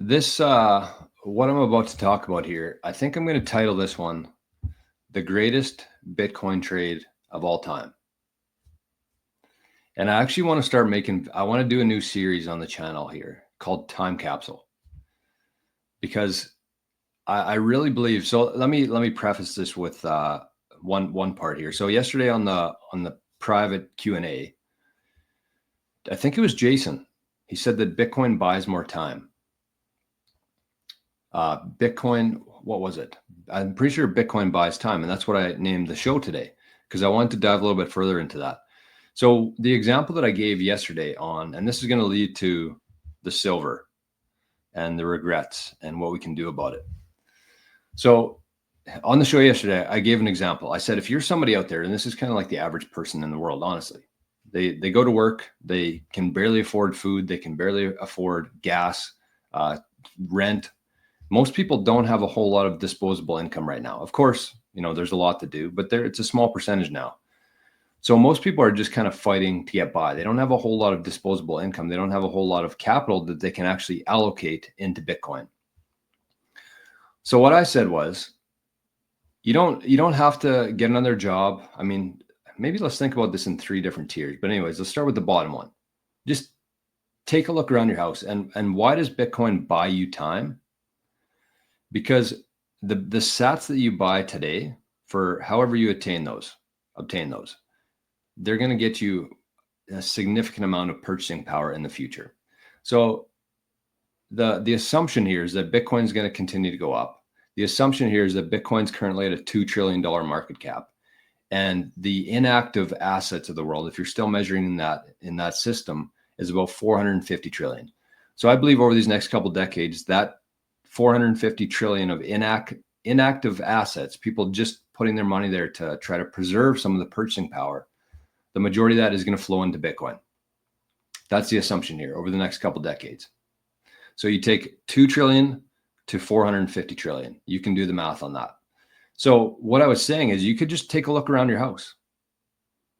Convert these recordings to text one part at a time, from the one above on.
This what I'm about to talk about here, I think I'm going to title this one The Greatest Bitcoin Trade of All Time. And I actually want to I want to do a new series on the channel here called Time Capsule. Because I really believe, so let me preface this with one part here. So yesterday on the private Q&A, I think it was Jason. He said that Bitcoin buys more time. Bitcoin, what was it? I'm pretty sure Bitcoin buys time, and that's what I named the show today because I wanted to dive a little bit further into that. So the example that I gave yesterday and this is going to lead to the silver and the regrets and what we can do about it. So on the show yesterday, I gave an example. I said, if you're somebody out there, and this is kind of like the average person in the world, honestly, they go to work, they can barely afford food, they can barely afford gas, rent. Most people don't have a whole lot of disposable income right now. Of course, there's a lot to do, but it's a small percentage now. So most people are just kind of fighting to get by. They don't have a whole lot of disposable income. They don't have a whole lot of capital that they can actually allocate into Bitcoin. So what I said was, you don't have to get another job. I mean, maybe let's think about this in 3 different tiers. But anyways, let's start with the bottom one. Just take a look around your house. And why does Bitcoin buy you time? Because the sats that you buy today, for however you obtain those, they're going to get you a significant amount of purchasing power in the future. So the assumption here is that Bitcoin is going to continue to go up. The assumption here is that Bitcoin's currently at a $2 trillion market cap. And the inactive assets of the world, if you're still measuring in that system, is about 450 trillion. So I believe over these next couple decades, that 450 trillion of inactive assets, people just putting their money there to try to preserve some of the purchasing power, the majority of that is going to flow into Bitcoin. That's the assumption here over the next couple decades. So you take 2 trillion to 450 trillion. You can do the math on that. So what I was saying is you could just take a look around your house.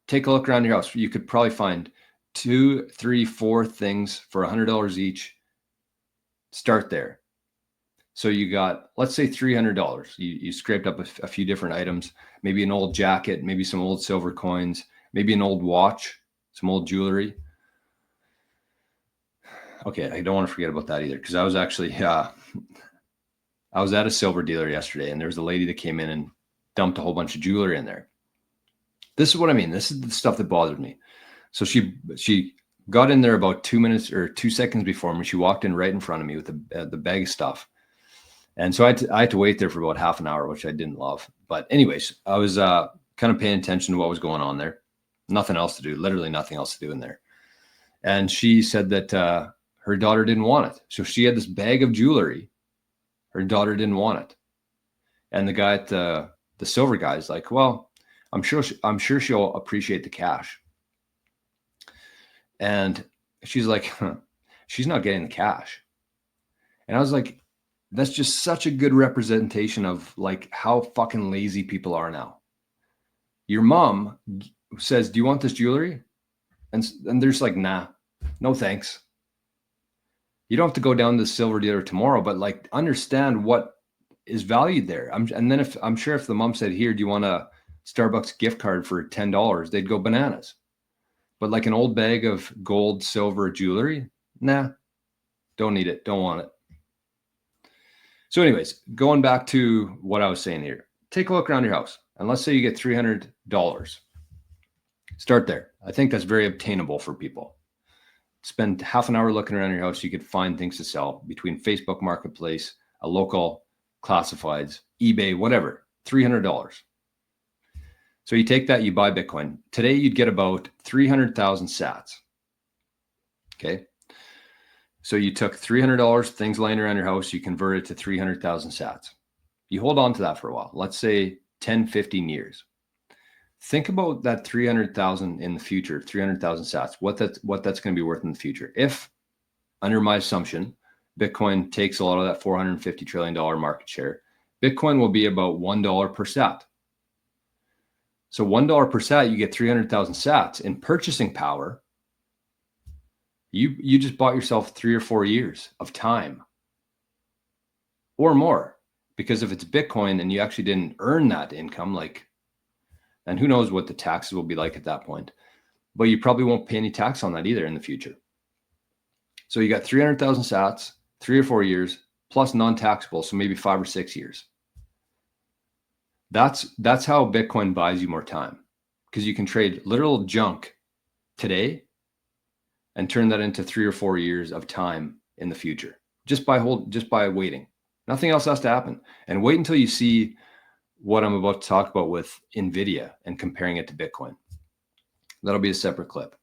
Take a look around your house. You could probably find 2, 3, 4 things for $100 each. Start there. So you got, let's say $300. You scraped up a few different items, maybe an old jacket, maybe some old silver coins, maybe an old watch, some old jewelry. Okay, I don't want to forget about that either, because I was actually, I was at a silver dealer yesterday, and there was a lady that came in and dumped a whole bunch of jewelry in there. This is what I mean. This is the stuff that bothered me. So she got in there about 2 minutes or 2 seconds before me. She walked in right in front of me with the bag of stuff. And so I had to wait there for about half an hour, which I didn't love. But anyways, I was kind of paying attention to what was going on there. Nothing else to do, literally nothing else to do in there. And she said that her daughter didn't want it. So she had this bag of jewelry. Her daughter didn't want it. And the guy at the silver guy is like, well, I'm sure she'll appreciate the cash. And she's like, she's not getting the cash. And I was like, that's just such a good representation of like how fucking lazy people are now. Your mom says, do you want this jewelry? And they're just like, nah, no thanks. You don't have to go down to the silver dealer tomorrow, but like understand what is valued there. And then I'm sure if the mom said, here, do you want a Starbucks gift card for $10? They'd go bananas. But like an old bag of gold, silver jewelry, nah, don't need it, don't want it. So anyways, going back to what I was saying here, take a look around your house. And let's say you get $300. Start there. I think that's very obtainable for people. Spend half an hour looking around your house. You could find things to sell between Facebook Marketplace, a local classifieds, eBay, whatever, $300. So you take that, you buy Bitcoin. Today, you'd get about 300,000 sats. Okay. So you took $300, things laying around your house, you convert it to 300,000 sats. You hold on to that for a while. Let's say 10, 15 years. Think about that 300,000 in the future, 300,000 sats, what that's going to be worth in the future. If, under my assumption, Bitcoin takes a lot of that $450 trillion market share, Bitcoin will be about $1 per sat. So $1 per sat, you get 300,000 sats in purchasing power. You just bought yourself 3 or 4 years of time. or more. Because if it's Bitcoin and you actually didn't earn that income, and who knows what the taxes will be like at that point, but you probably won't pay any tax on that either in the future. So you got 300,000 sats, 3 or 4 years, plus non-taxable, so maybe 5 or 6 years. That's how Bitcoin buys you more time, because you can trade literal junk today and turn that into 3 or 4 years of time in the future, just by waiting. Nothing else has to happen. And wait until you see what I'm about to talk about with NVIDIA and comparing it to Bitcoin. That'll be a separate clip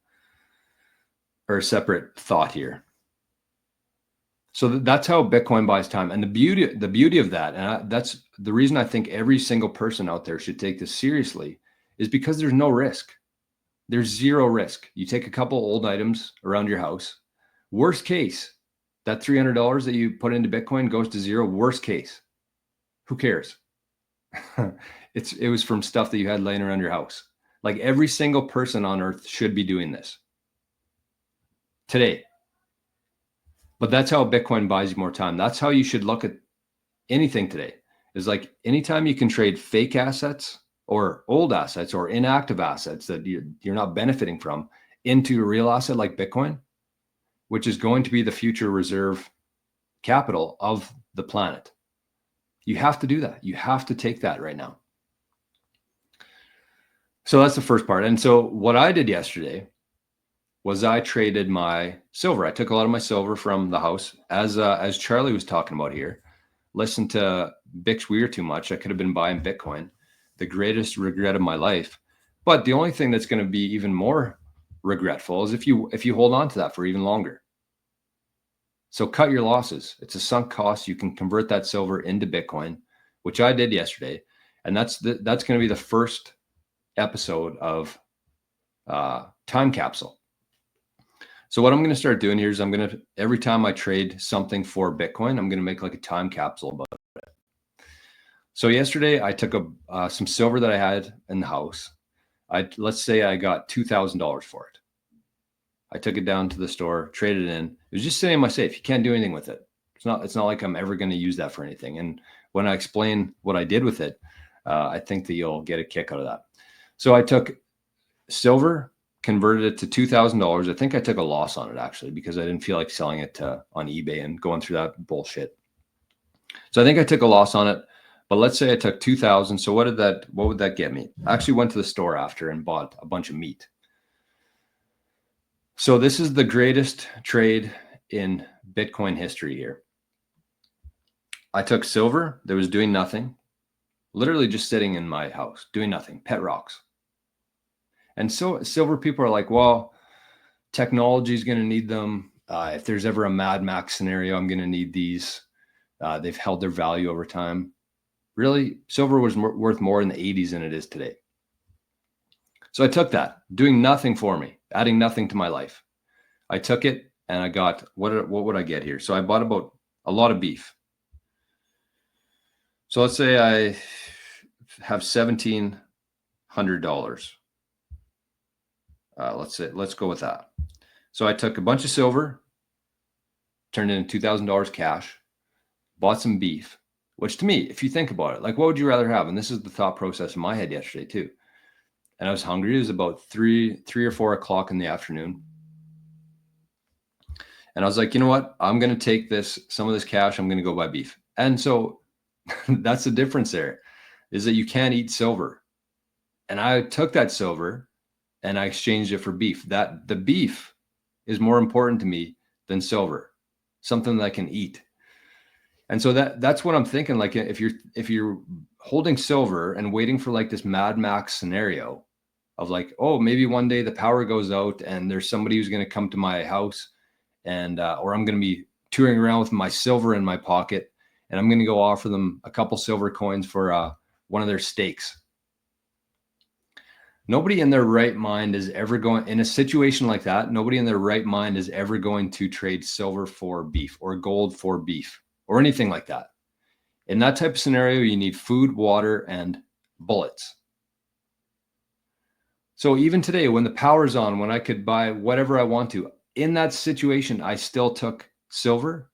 or a separate thought here. So that's how Bitcoin buys time. And the beauty of that, and that's the reason I think every single person out there should take this seriously, is because there's no risk. There's zero risk. You take a couple old items around your house. Worst case, that $300 that you put into Bitcoin goes to zero. Worst case. Who cares? It was from stuff that you had laying around your house. Like every single person on earth should be doing this today. But that's how Bitcoin buys you more time. That's how you should look at anything today. Is like anytime you can trade fake assets or old assets or inactive assets that you're not benefiting from into a real asset like Bitcoin, which is going to be the future reserve capital of the planet. You have to do that. You have to take that right now. So that's the first part. And so what I did yesterday was I traded my silver. I took a lot of my silver from the house, as Charlie was talking about here. Listen to Bix Weir too much. I could have been buying Bitcoin, the greatest regret of my life. But the only thing that's going to be even more regretful is if you hold on to that for even longer. So cut your losses. It's a sunk cost. You can convert that silver into Bitcoin, which I did yesterday, and that's going to be the first episode of Time Capsule. So what I'm going to start doing here is every time I trade something for Bitcoin, I'm going to make like a time capsule about it. So yesterday I took some silver that I had in the house. Let's say I got $2,000 for it. I took it down to the store, traded it in. It was just sitting in my safe. You can't do anything with it. It's not like I'm ever going to use that for anything. And when I explain what I did with it, I think that you'll get a kick out of that. So I took silver, converted it to $2,000. I think I took a loss on it actually, because I didn't feel like selling it on eBay and going through that bullshit. So I think I took a loss on it, but let's say I took 2,000. So what would that get me? I actually went to the store after and bought a bunch of meat. So this is the greatest trade in Bitcoin history here. I took silver that was doing nothing, literally just sitting in my house, doing nothing, pet rocks. And so silver people are like, well, technology is going to need them. If there's ever a Mad Max scenario, I'm going to need these. They've held their value over time. Really, silver was worth more in the 80s than it is today. So I took that, doing nothing for me, adding nothing to my life. I took it and I got, what would I get here? So I bought a lot of beef. So let's say I have $1,700. Let's go with that. So I took a bunch of silver, turned it into $2,000 cash, bought some beef, which to me, if you think about it, like what would you rather have? And this is the thought process in my head yesterday too. And I was hungry. It was about 3 or 4 o'clock in the afternoon. And I was like, you know what? I'm going to take some of this cash. I'm going to go buy beef. And so that's the difference there, is that you can't eat silver. And I took that silver and I exchanged it for beef. That the beef is more important to me than silver, something that I can eat. And so that's what I'm thinking. Like if you're holding silver and waiting for like this Mad Max scenario of like, oh, maybe one day the power goes out and there's somebody who's going to come to my house and or I'm going to be touring around with my silver in my pocket and I'm going to go offer them a couple silver coins for one of their steaks. Nobody in their right mind is ever going, in a situation like that, nobody in their right mind is ever going to trade silver for beef or gold for beef or anything like that. In that type of scenario, you need food, water, and bullets. So even today, when the power's on, when I could buy whatever I want to, in that situation, I still took silver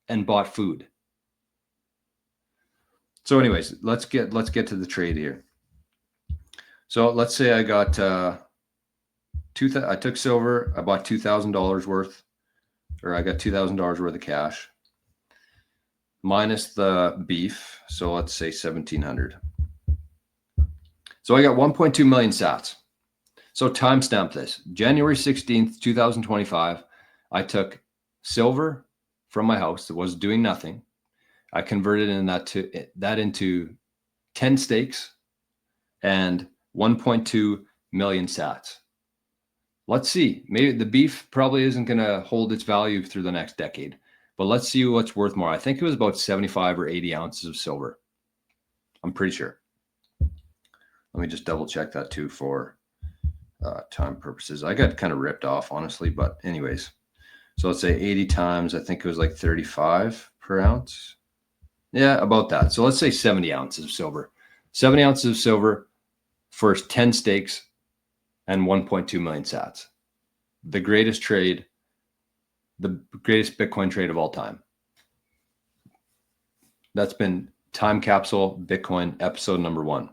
and bought food. So anyways, let's get to the trade here. So let's say I got I took silver, I bought $2,000 worth, or I got $2,000 worth of cash minus the beef. So let's say 1,700. So I got 1.2 million sats. So timestamp this. January 16th, 2025, I took silver from my house that was doing nothing. I converted that into 10 stakes and 1.2 million sats. Let's see. Maybe the beef probably isn't going to hold its value through the next decade, but let's see what's worth more. I think it was about 75 or 80 ounces of silver. I'm pretty sure. Let me just double check that too for time purposes. I got kind of ripped off, honestly, but anyways. So let's say 80 times, I think it was like 35 per ounce. Yeah, about that. So let's say 70 ounces of silver. 70 ounces of silver for 10 stakes and 1.2 million sats. The greatest trade, the greatest Bitcoin trade of all time. That's been Time Capsule Bitcoin episode number 1.